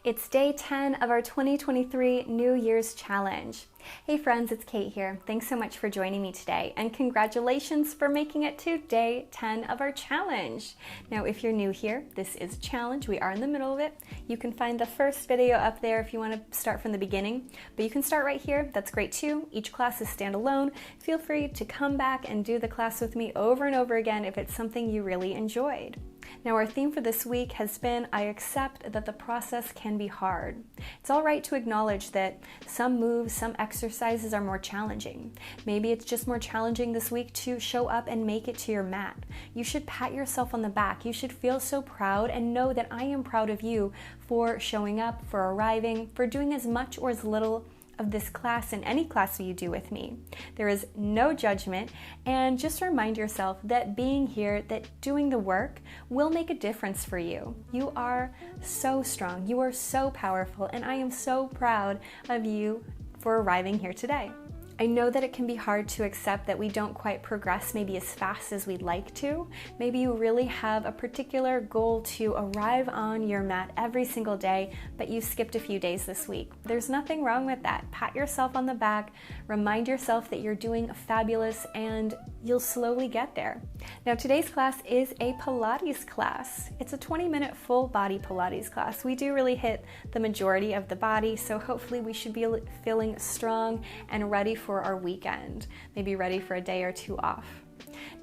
It's day 10 of our 2023 New Year's Challenge. Hey friends, it's Kate here. Thanks so much for joining me today, and congratulations for making it to day 10 of our challenge. Now, if you're new here, this is a challenge. We are in the middle of it. You can find the first video up there if you want to start from the beginning, but you can start right here. That's great too. Each class is standalone. Feel free to come back and do the class with me over and over again if it's something you really enjoyed. Now, our theme for this week has been, I accept that the process can be hard. It's all right to acknowledge that some moves, some exercises are more challenging. Maybe it's just more challenging this week to show up and make it to your mat. You should pat yourself on the back. You should feel so proud and know that I am proud of you for showing up, for arriving, for doing as much or as little of this class and any class you do with me. There is no judgment, and just remind yourself that being here, that doing the work will make a difference for you. You are so strong, you are so powerful, and I am so proud of you for arriving here today. I know that it can be hard to accept that we don't quite progress maybe as fast as we'd like to. Maybe you really have a particular goal to arrive on your mat every single day, but you skipped a few days this week. There's nothing wrong with that. Pat yourself on the back, remind yourself that you're doing fabulous, and you'll slowly get there. Now, today's class is a Pilates class. It's a 20-minute full body Pilates class. We do really hit the majority of the body, so hopefully we should be feeling strong and ready for our weekend, maybe ready for a day or two off.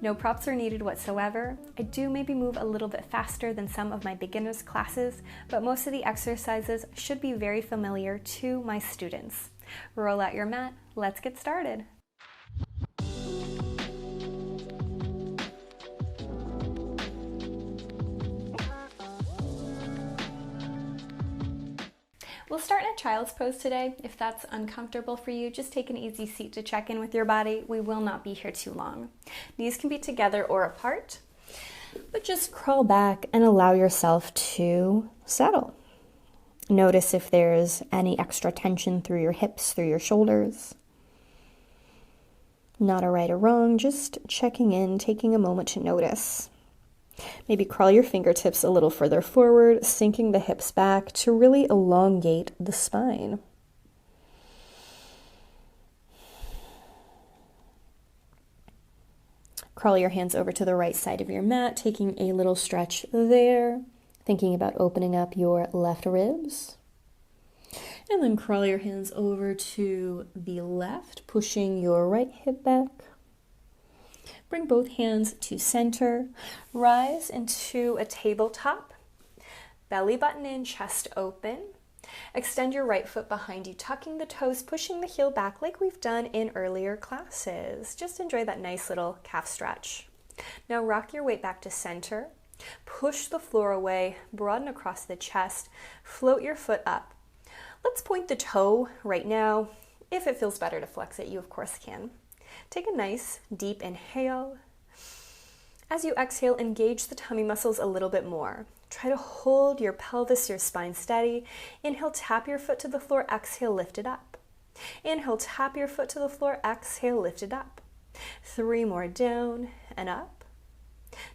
No props are needed whatsoever. I do maybe move a little bit faster than some of my beginners classes, but most of the exercises should be very familiar to my students. Roll out your mat, let's get started. We'll start in a child's pose today. If that's uncomfortable for you, just take an easy seat to check in with your body. We will not be here too long. Knees can be together or apart, but just crawl back and allow yourself to settle. Notice if there's any extra tension through your hips, through your shoulders. Not a right or wrong, just checking in, taking a moment to notice. Maybe crawl your fingertips a little further forward, sinking the hips back to really elongate the spine. Crawl your hands over to the right side of your mat, taking a little stretch there, thinking about opening up your left ribs. And then crawl your hands over to the left, pushing your right hip back. Bring both hands to center, rise into a tabletop, belly button in, chest open. Extend your right foot behind you, tucking the toes, pushing the heel back like we've done in earlier classes. Just enjoy that nice little calf stretch. Now rock your weight back to center, push the floor away, broaden across the chest, float your foot up. Let's point the toe right now. If it feels better to flex it, you of course can. Take a nice deep inhale. As you exhale, engage the tummy muscles a little bit more. Try to hold your pelvis, your spine steady. Inhale, tap your foot to the floor. Exhale, lift it up. Inhale, tap your foot to the floor. Exhale, lift it up. 3 more down and up.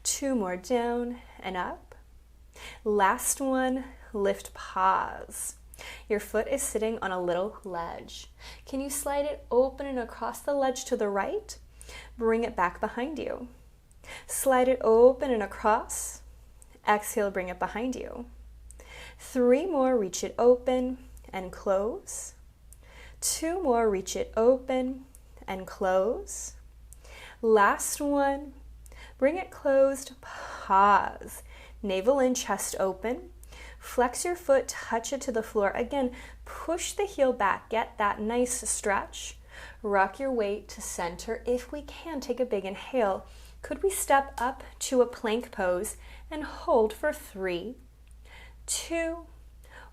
2 more down and up. Last one, lift, pause. Your foot is sitting on a little ledge. Can you slide it open and across the ledge to the right? Bring it back behind you. Slide it open and across. Exhale, bring it behind you. 3 more, reach it open and close. 2 more, reach it open and close. Last one, bring it closed, pause. Navel in, chest open. Flex your foot, touch it to the floor. Again, push the heel back, get that nice stretch. Rock your weight to center. If we can, take a big inhale. Could we step up to a plank pose and hold for 3, 2,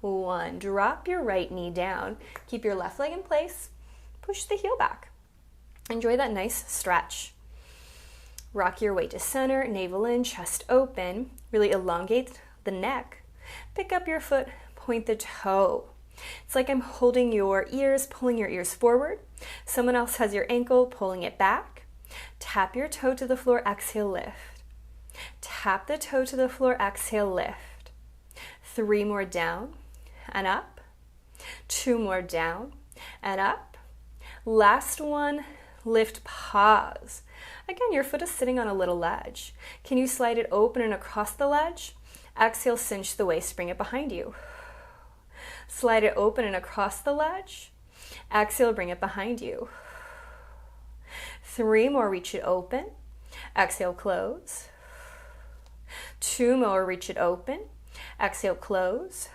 1. Drop your right knee down. Keep your left leg in place. Push the heel back. Enjoy that nice stretch. Rock your weight to center, navel in, chest open. Really elongate the neck. Pick up your foot, point the toe. It's like I'm holding your ears, pulling your ears forward. Someone else has your ankle, pulling it back. Tap your toe to the floor, exhale, lift. Tap the toe to the floor, exhale, lift. 3 more down and up. 2 more, down and up. Last one, lift, pause. Again, your foot is sitting on a little ledge. Can you slide it open and across the ledge? Exhale, cinch the waist, bring it behind you. Slide it open and across the ledge. Exhale, bring it behind you. 3 more, reach it open. Exhale, close. 2 more, reach it open. Exhale, close.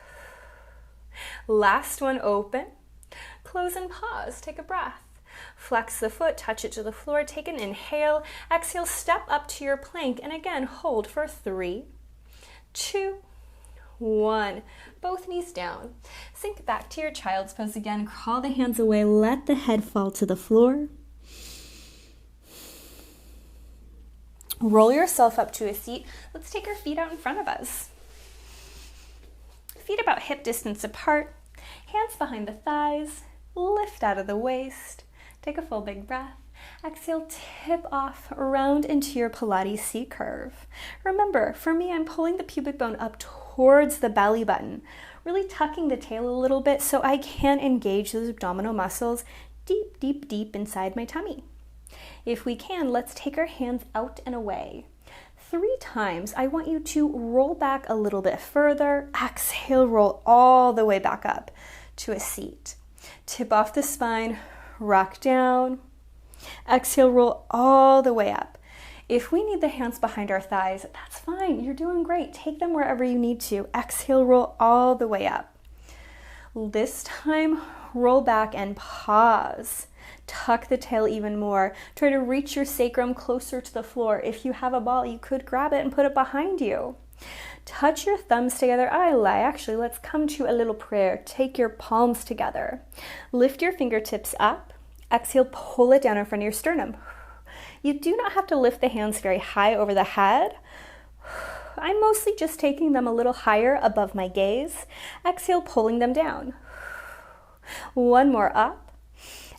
Last one, open. Close and pause. Take a breath. Flex the foot, touch it to the floor. Take an inhale. Exhale, step up to your plank. And again, hold for 3, 2, 1. Both knees down. Sink back to your child's pose again. Crawl the hands away. Let the head fall to the floor. Roll yourself up to a seat. Let's take our feet out in front of us. Feet about hip distance apart. Hands behind the thighs. Lift out of the waist. Take a full big breath. Exhale, tip off, round into your Pilates C curve. Remember, for me, I'm pulling the pubic bone up towards the belly button, really tucking the tail a little bit so I can engage those abdominal muscles deep, deep, deep inside my tummy. If we can, let's take our hands out and away. 3 times, I want you to roll back a little bit further. Exhale, roll all the way back up to a seat. Tip off the spine, rock down. Exhale, roll all the way up. If we need the hands behind our thighs, that's fine. You're doing great. Take them wherever you need to. Exhale, roll all the way up. This time, roll back and pause. Tuck the tail even more. Try to reach your sacrum closer to the floor. If you have a ball, you could grab it and put it behind you. Touch your thumbs together. Actually, let's come to a little prayer. Take your palms together. Lift your fingertips up. Exhale, pull it down in front of your sternum. You do not have to lift the hands very high over the head. I'm mostly just taking them a little higher above my gaze. Exhale, pulling them down. 1 more, up.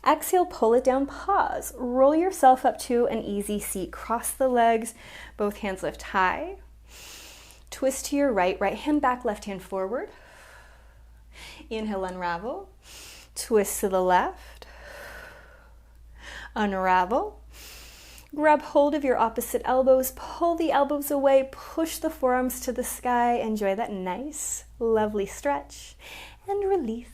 Exhale, pull it down, pause. Roll yourself up to an easy seat. Cross the legs, both hands lift high. Twist to your right, right hand back, left hand forward. Inhale, unravel. Twist to the left. Unravel. Grab hold of your opposite elbows, pull the elbows away, push the forearms to the sky. Enjoy that nice, lovely stretch. And release.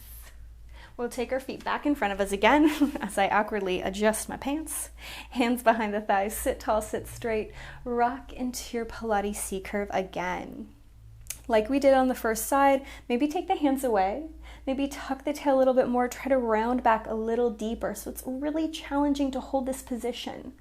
We'll take our feet back in front of us again as I awkwardly adjust my pants. Hands behind the thighs, sit tall, sit straight. Rock into your Pilates C curve again. Like we did on the first side, maybe take the hands away. Maybe tuck the tail a little bit more. Try to round back a little deeper. So it's really challenging to hold this position.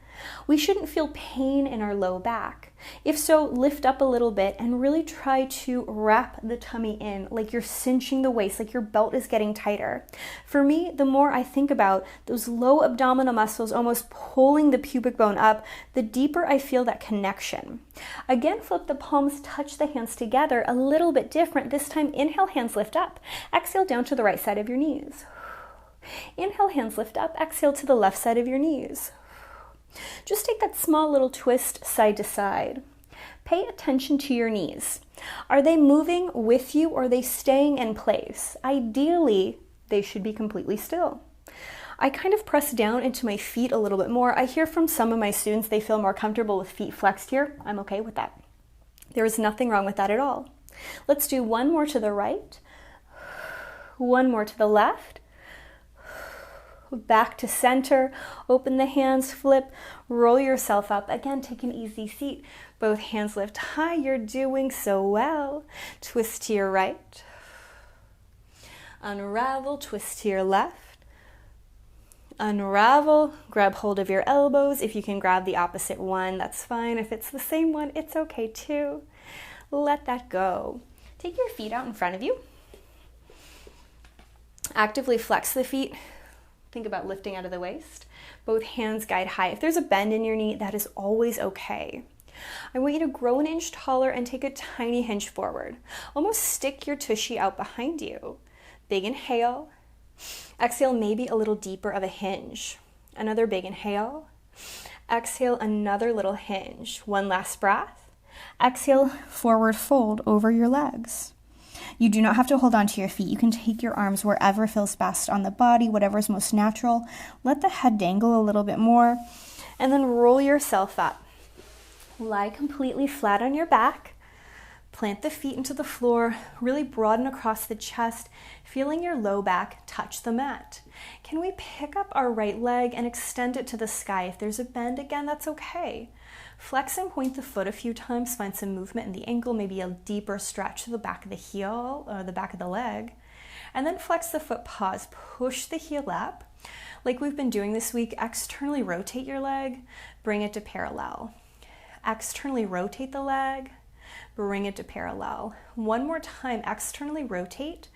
We shouldn't feel pain in our low back. If so, lift up a little bit and really try to wrap the tummy in like you're cinching the waist, like your belt is getting tighter. For me, the more I think about those low abdominal muscles almost pulling the pubic bone up, the deeper I feel that connection. Again, flip the palms, touch the hands together, a little bit different. This time, inhale, hands lift up. Exhale down to the right side of your knees. Inhale, hands lift up. Exhale to the left side of your knees. Just take that small little twist side to side. Pay attention to your knees. Are they moving with you or are they staying in place? Ideally, they should be completely still. I kind of press down into my feet a little bit more. I hear from some of my students they feel more comfortable with feet flexed here. I'm okay with that. There is nothing wrong with that at all. Let's do 1 more to the right, 1 more to the left. Back to center, open the hands, flip, roll yourself up. Again, take an easy seat. Both hands lift high. You're doing so well. Twist to your right. Unravel, twist to your left. Unravel, grab hold of your elbows. If you can grab the opposite one, that's fine. If it's the same one, it's okay too. Let that go. Take your feet out in front of you. Actively flex the feet. Think about lifting out of the waist. Both hands guide high. If there's a bend in your knee, that is always okay. I want you to grow an inch taller and take a tiny hinge forward. Almost stick your tushy out behind you. Big inhale. Exhale, maybe a little deeper of a hinge. Another big inhale. Exhale, another little hinge. 1 last breath. Exhale, forward fold over your legs. You do not have to hold on to your feet. You can take your arms wherever feels best on the body, whatever is most natural. Let the head dangle a little bit more, and then roll yourself up. Lie completely flat on your back. Plant the feet into the floor, really broaden across the chest, feeling your low back touch the mat. Can we pick up our right leg and extend it to the sky? If there's a bend, again, that's okay. Flex and point the foot a few times, find some movement in the ankle, maybe a deeper stretch to the back of the heel or the back of the leg. And then flex the foot, pause, push the heel up. Like we've been doing this week, externally rotate your leg, bring it to parallel. Externally rotate the leg, bring it to parallel. One more time, externally rotate,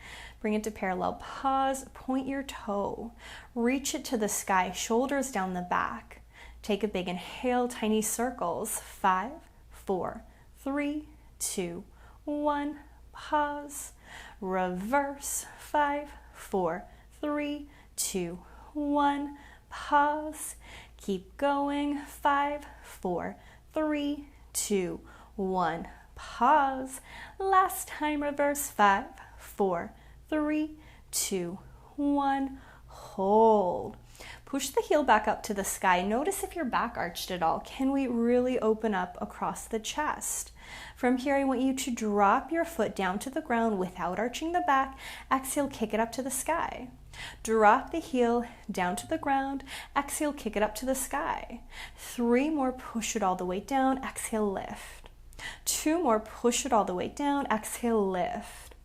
bring it to parallel. Pause, point your toe, reach it to the sky, shoulders down the back. Take a big inhale, tiny circles. 5, 4, 3, 2, 1. Pause, reverse. 5, 4, 3, 2, 1. Pause, keep going. 5, 4, 3, 2, 1. Pause. Last time, reverse. 5, 4, 3, 2, 1. Hold. Push the heel back up to the sky. Notice if your back arched at all. Can we really open up across the chest? From here, I want you to drop your foot down to the ground without arching the back. Exhale, kick it up to the sky. Drop the heel down to the ground. Exhale, kick it up to the sky. 3 more, push it all the way down. Exhale, lift. 2 more, push it all the way down. Exhale, lift.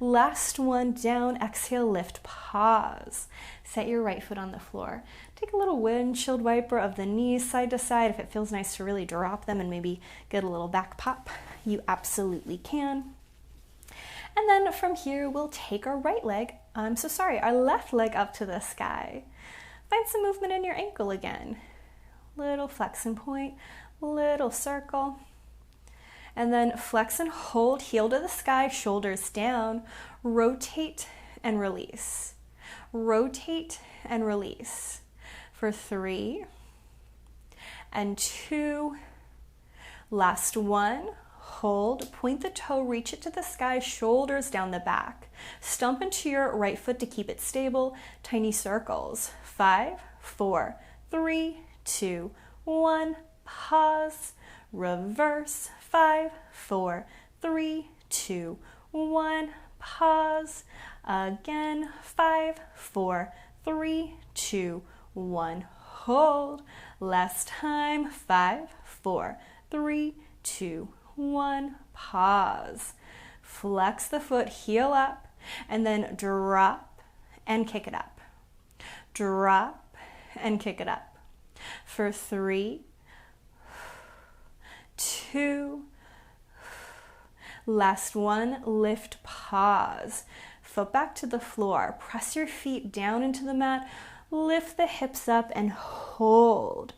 Last one, down, exhale, lift, pause. Set your right foot on the floor. Take a little windshield wiper of the knees side to side. If it feels nice to really drop them and maybe get a little back pop, you absolutely can. And then from here, we'll take our our left leg up to the sky. Find some movement in your ankle again. Little flex and point, little circle. And then flex and hold, heel to the sky, shoulders down. Rotate and release. Rotate and release. For 3 and 2. Last one. Hold, point the toe, reach it to the sky, shoulders down the back. Stomp into your right foot to keep it stable. Tiny circles. 5, 4, 3, 2, 1. Pause. Reverse. 5, 4, 3, 2, 1. Pause. Again. 5, 4, 3, 2, 1. Hold. Last time. 5, 4, 3, 2, 1. Pause. Flex the foot, heel up, and then drop and kick it up. Drop and kick it up. For 3, 2, last one, lift, pause. Foot back to the floor. Press your feet down into the mat. Lift the hips up and hold.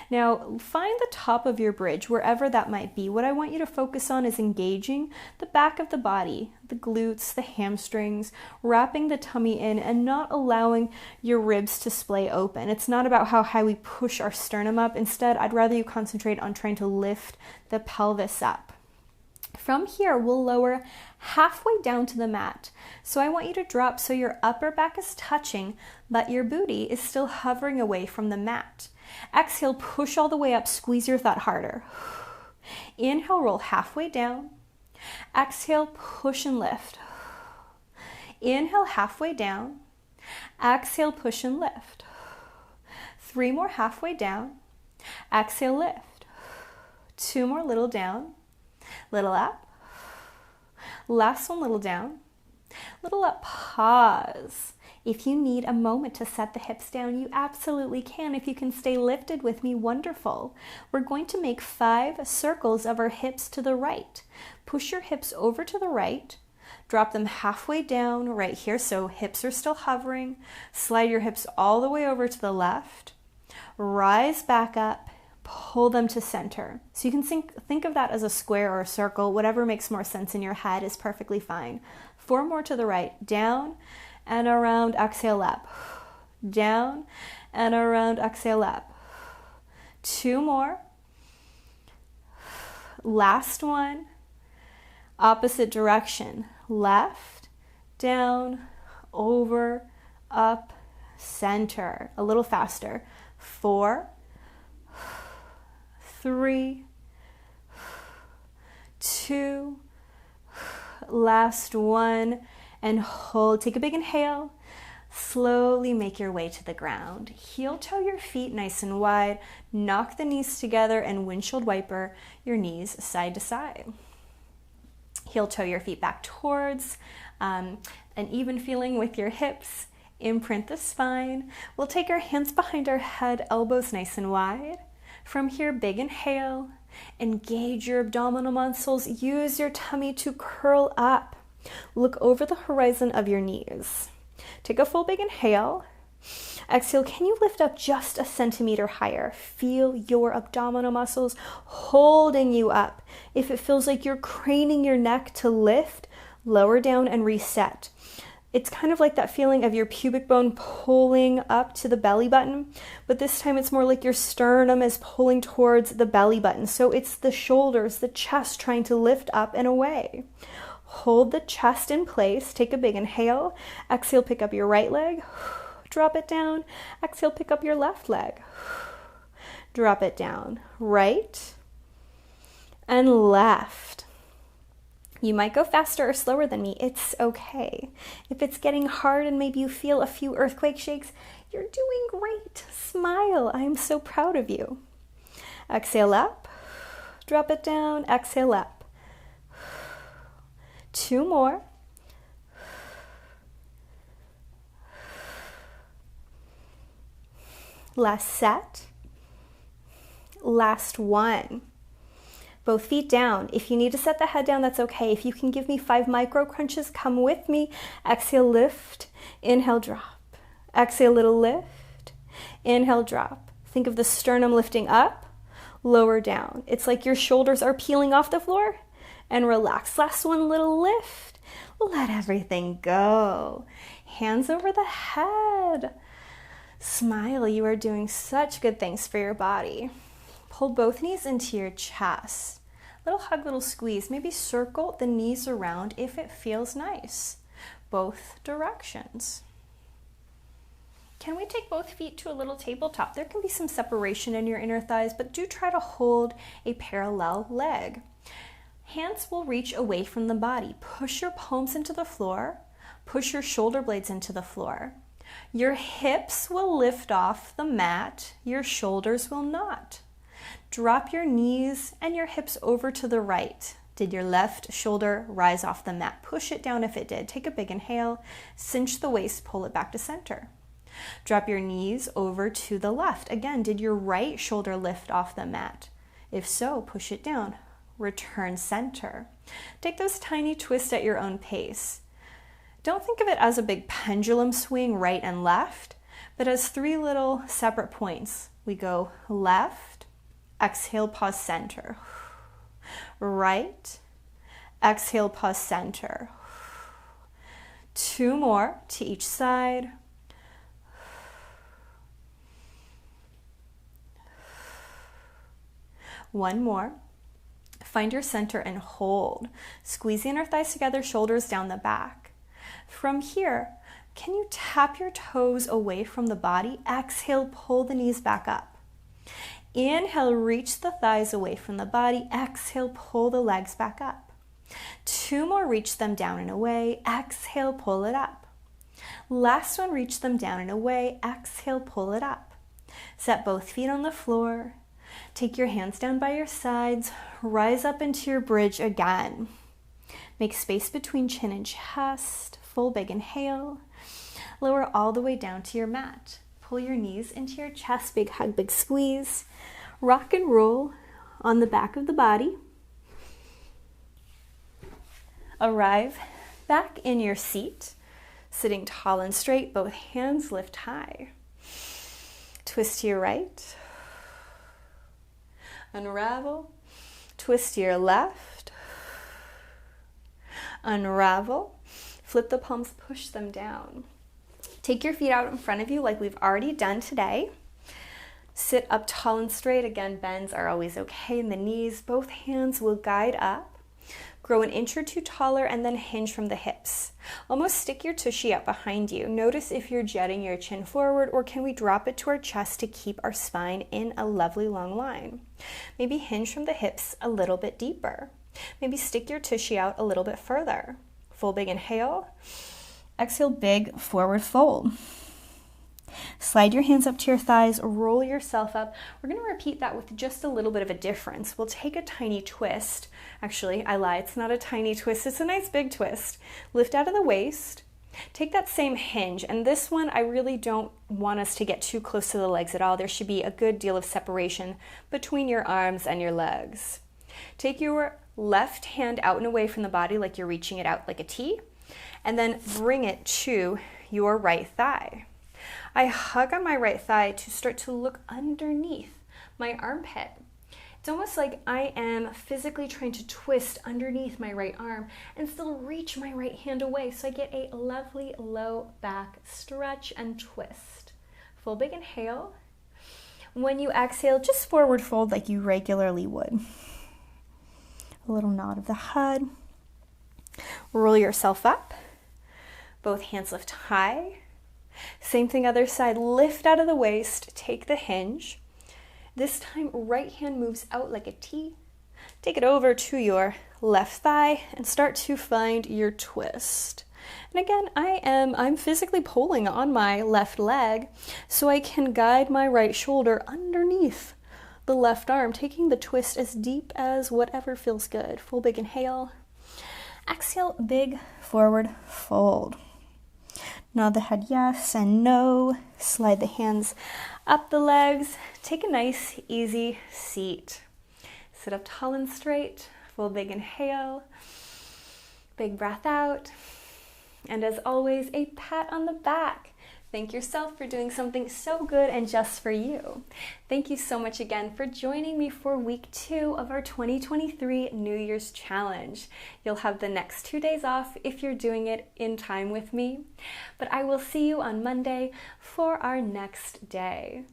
Now, find the top of your bridge, wherever that might be. What I want you to focus on is engaging the back of the body, the glutes, the hamstrings, wrapping the tummy in and not allowing your ribs to splay open. It's not about how high we push our sternum up. Instead, I'd rather you concentrate on trying to lift the pelvis up. From here, we'll lower halfway down to the mat. So I want you to drop so your upper back is touching, but your booty is still hovering away from the mat. Exhale, push all the way up, squeeze your thigh harder. Inhale, roll halfway down. Exhale, push and lift. Inhale, halfway down. Exhale, push and lift. 3 more halfway down. Exhale, lift. 2 more, little down. Little up. Last one, little down. Little up, pause. If you need a moment to set the hips down, you absolutely can. If you can stay lifted with me, wonderful. We're going to make 5 circles of our hips to the right. Push your hips over to the right. Drop them halfway down right here, so hips are still hovering. Slide your hips all the way over to the left. Rise back up. Pull them to center. So you can think of that as a square or a circle. Whatever makes more sense in your head is perfectly fine. 4 more to the right. Down and around, exhale up. Down and around, exhale up. 2 more. Last one. Opposite direction. left, down, over, up, center. A little faster. 4, 3, 2, last one, and hold. Take a big inhale. Slowly make your way to the ground. Heel toe your feet nice and wide. Knock the knees together and windshield wiper your knees side to side. Heel toe your feet back towards an even feeling with your hips. Imprint the spine. We'll take our hands behind our head, elbows nice and wide. From here, big inhale. Engage your abdominal muscles. Use your tummy to curl up. Look over the horizon of your knees. Take a full big inhale. Exhale, can you lift up just a centimeter higher? Feel your abdominal muscles holding you up. If it feels like you're craning your neck to lift, lower down and reset. It's kind of like that feeling of your pubic bone pulling up to the belly button, but this time it's more like your sternum is pulling towards the belly button. So it's the shoulders, the chest trying to lift up and away. Hold the chest in place. Take a big inhale. Exhale, pick up your right leg. Drop it down. Exhale, pick up your left leg. Drop it down. Right and left. You might go faster or slower than me. It's okay. If it's getting hard and maybe you feel a few earthquake shakes, you're doing great. Smile. I am so proud of you. Exhale up. Drop it down. Exhale up. 2 more. Last set. Last one. Both feet down. If you need to set the head down, that's okay. If you can give me 5 micro crunches, come with me. Exhale, lift. Inhale, drop. Exhale, little lift. Inhale, drop. Think of the sternum lifting up, lower down. It's like your shoulders are peeling off the floor. And relax. Last one, little lift. Let everything go. Hands over the head. Smile. You are doing such good things for your body. Pull both knees into your chest. Little hug, little squeeze. Maybe circle the knees around if it feels nice. Both directions. Can we take both feet to a little tabletop? There can be some separation in your inner thighs, but do try to hold a parallel leg. Hands will reach away from the body. Push your palms into the floor. Push your shoulder blades into the floor. Your hips will lift off the mat. Your shoulders will not. Drop your knees and your hips over to the right. Did your left shoulder rise off the mat? Push it down if it did. Take a big inhale. Cinch the waist. Pull it back to center. Drop your knees over to the left. Again, did your right shoulder lift off the mat? If so, push it down. Return center. Take those tiny twists at your own pace. Don't think of it as a big pendulum swing right and left, but as 3 little separate points. We go left, exhale, pause, center. Right, exhale, pause, center. 2 more to each side. One more. Find your center and hold. Squeeze the inner thighs together, shoulders down the back. From here, can you tap your toes away from the body? Exhale, pull the knees back up. Inhale, reach the thighs away from the body. Exhale, pull the legs back up. 2 more, reach them down and away. Exhale, pull it up. Last one, reach them down and away. Exhale, pull it up. Set both feet on the floor. Take your hands down by your sides. Rise up into your bridge again. Make space between chin and chest. Full big inhale. Lower all the way down to your mat. Pull your knees into your chest. Big hug, big squeeze. Rock and roll on the back of the body. Arrive back in your seat. Sitting tall and straight. Both hands lift high. Twist to your right. Unravel. Twist to your left. Unravel. Flip the palms, push them down. Take your feet out in front of you like we've already done today. Sit up tall and straight. Again, bends are always okay in the knees. Both hands will guide up. Grow an inch or two taller and then hinge from the hips. Almost stick your tushy out behind you. Notice if you're jetting your chin forward, or can we drop it to our chest to keep our spine in a lovely long line. Maybe hinge from the hips a little bit deeper. Maybe stick your tushy out a little bit further. Full big inhale. Exhale, big forward fold. Slide your hands up to your thighs, roll yourself up. We're going to repeat that with just a little bit of a difference. We'll take a tiny twist. Actually, I lie, it's not a tiny twist, it's a nice big twist. Lift out of the waist. Take that same hinge, and this one I really don't want us to get too close to the legs at all. There should be a good deal of separation between your arms and your legs. Take your left hand out and away from the body like you're reaching it out like a T, and then bring it to your right thigh. I hug on my right thigh to start to look underneath my armpit. It's almost like I am physically trying to twist underneath my right arm and still reach my right hand away, so I get a lovely low back stretch and twist. Full big inhale. When you exhale, just forward fold like you regularly would. A little nod of the head. Roll yourself up. Both hands lift high. Same thing other side, lift out of the waist, take the hinge. This time, right hand moves out like a T. Take it over to your left thigh and start to find your twist. And again, I'm physically pulling on my left leg so I can guide my right shoulder underneath the left arm, taking the twist as deep as whatever feels good. Full big inhale. Exhale, big forward fold. Nod the head yes and no. Slide the hands up the legs. Take a nice, easy seat. Sit up tall and straight. Full big inhale. Big breath out. And as always, a pat on the back. Thank yourself for doing something so good and just for you. Thank you so much again for joining me for week 2 of our 2023 New Year's Challenge. You'll have the next 2 days off if you're doing it in time with me, but I will see you on Monday for our next day.